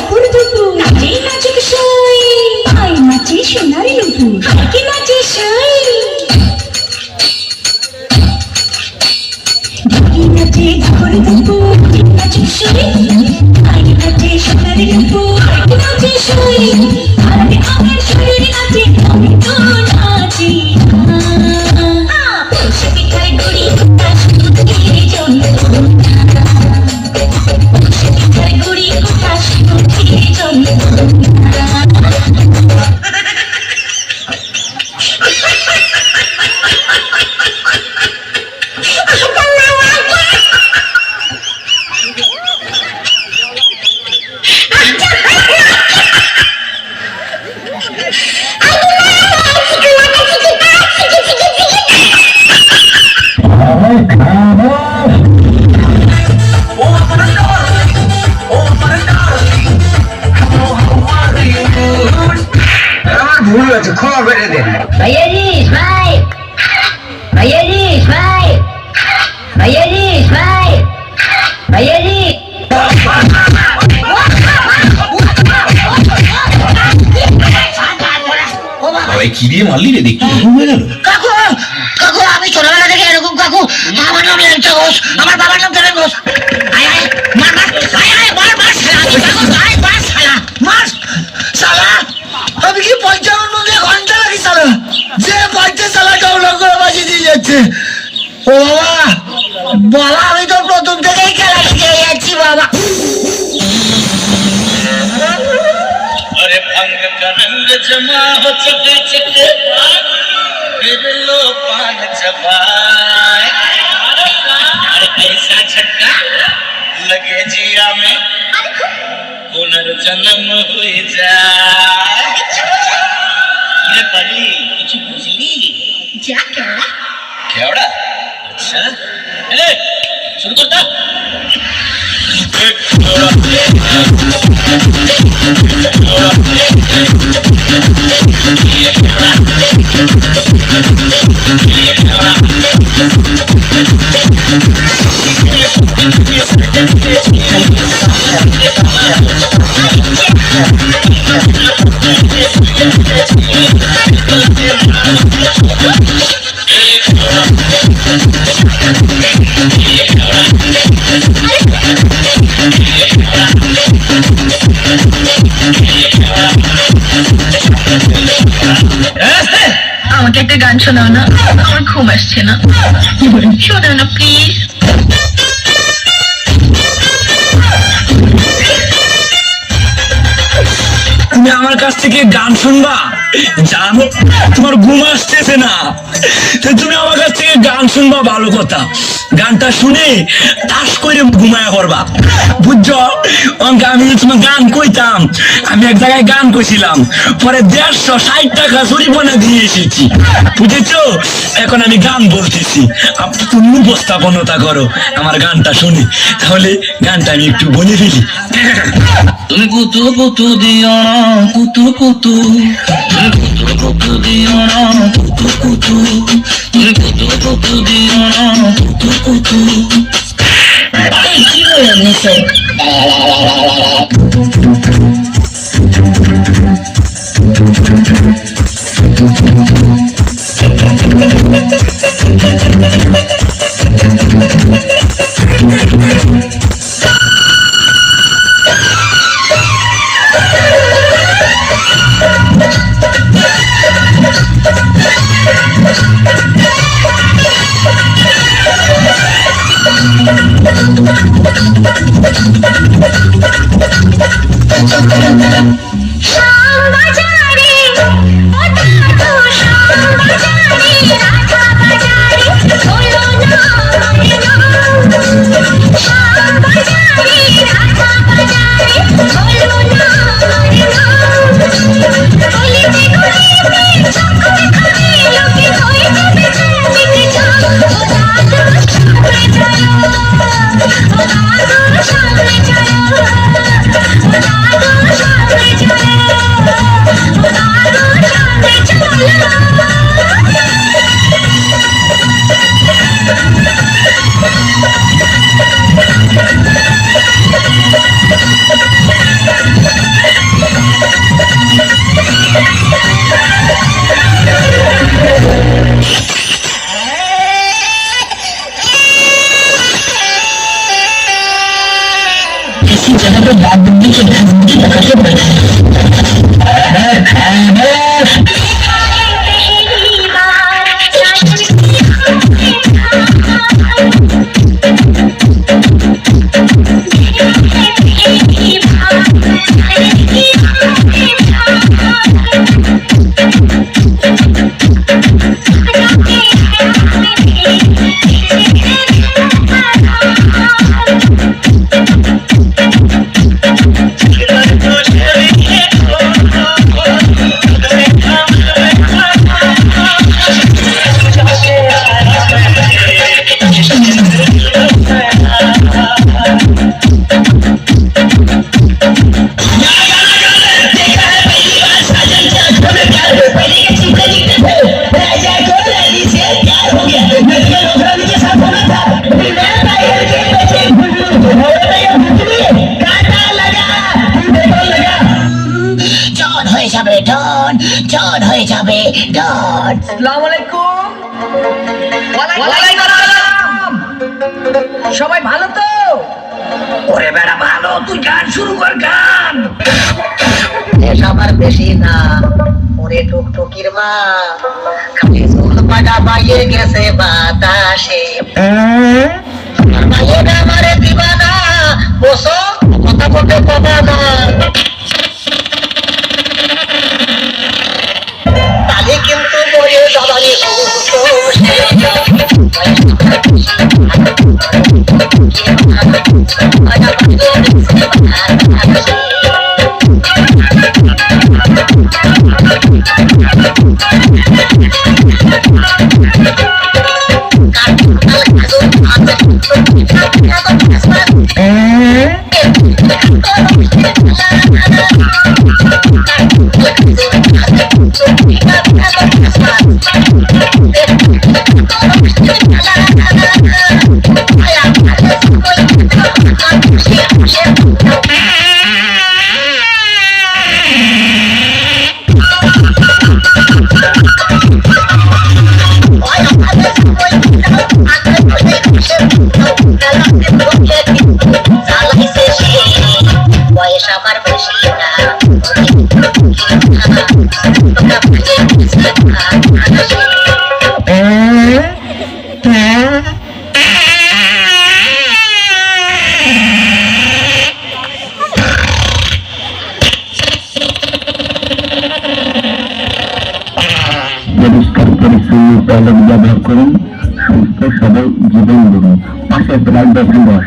ঠাকুর দুপুর এই নাচুক সই আই নাচে সোনার নুপুর কি নাচে সই কি নাচে ঠাকুর দুপুর নাচুক সই আই নাচে সোনার নুপুর কি নাচে সই আরে আমার শরীর নাচে আমি তো নাচি পয়সা পিঠায় গড়ি তার দুধ দিয়ে জন্য গুড়ি কোথা শুকিয়ে জন্য কি দিয়ে মারলি রে দেখি হয়ে গেল কাকু কাকু আমি ছোটবেলা থেকে এরকম কাকু আমার নাম ল্যাংচা ঘোষ আমার বাবার নাম দেবেন ঘোষ আয় আয় মার মার আয় আয় মার মার আয় মার শালা মার শালা আমি কি 55 মধ্যে ঘন্টা লাগি শালা যে বাচ্চা শালা ডাউনলোড করে বাজি দিয়ে যাচ্ছে ও বাবা বাবা আমি তো প্রথম থেকেই খেলা শিখে যাচ্ছি বাবা अरे भंग का रंग जमा हो चके चके फिर लो पान चबाए अरे कैसा झटका लगे जिया में पुनर्जन्म हुई जाए ये पगली कुछ बुझली যা কেওড়া केवड़ा अच्छा ए शुरू करता আমাকে একটা গান শোনাও না আমার ঘুম আসছে না শোনাও না প্লিজ তুমি আমার কাছ থেকে গান শুনবা জানো তোমার ঘুম আসতেছে না তুমি আমার কাছ থেকে গান শুনবা ভালো কথা গানটা শুনে তাস করে ঘুমায় করবা বুঝছো আমি তোমার গান কইতাম আমি এক জায়গায় গান কইছিলাম পরে 160 টাকা জরিমানা দিয়ে এসেছি বুঝেছো এখন আমি গান বলতেছি তুমি উপস্থাপনতা করো আমার গানটা শুনে তাহলে গানটা আমি একটু বলে ফেলি তুমি কুতু কুতু দিও না কুতু কুতু তুমি কুতু কুতু দিও না কুতু কুতু তুমি কুতু কুতু দিও না কুতু কুতু কি বললাম নিশ্চয় যেটাকে বাদ দিকে দেখাতে পারে ডন হয়ে যাবে ডন। আসসালামু আলাইকুম। ওয়ালাইকুম আসসালাম। সবাই ভালো তো? ওরে বেড়া ভালো, তুই গান শুরু কর গান। সবার বেশি না ওরে টুকটুকির মা খালি চুল পাটা বাইয়ে গেছে বাতাসে আমার মায়ের আমারে দিবানা বসো কথা বলতে পাবা না তাহলে কিন্তু বলে সবাই বয়স আমার বেশি না পরিষ্কার পরিচ্ছন্ন টয়লেট ব্যবহার করুন সুস্থ সবল জীবন গড়ুন। পাশে প্রায় 10 বস।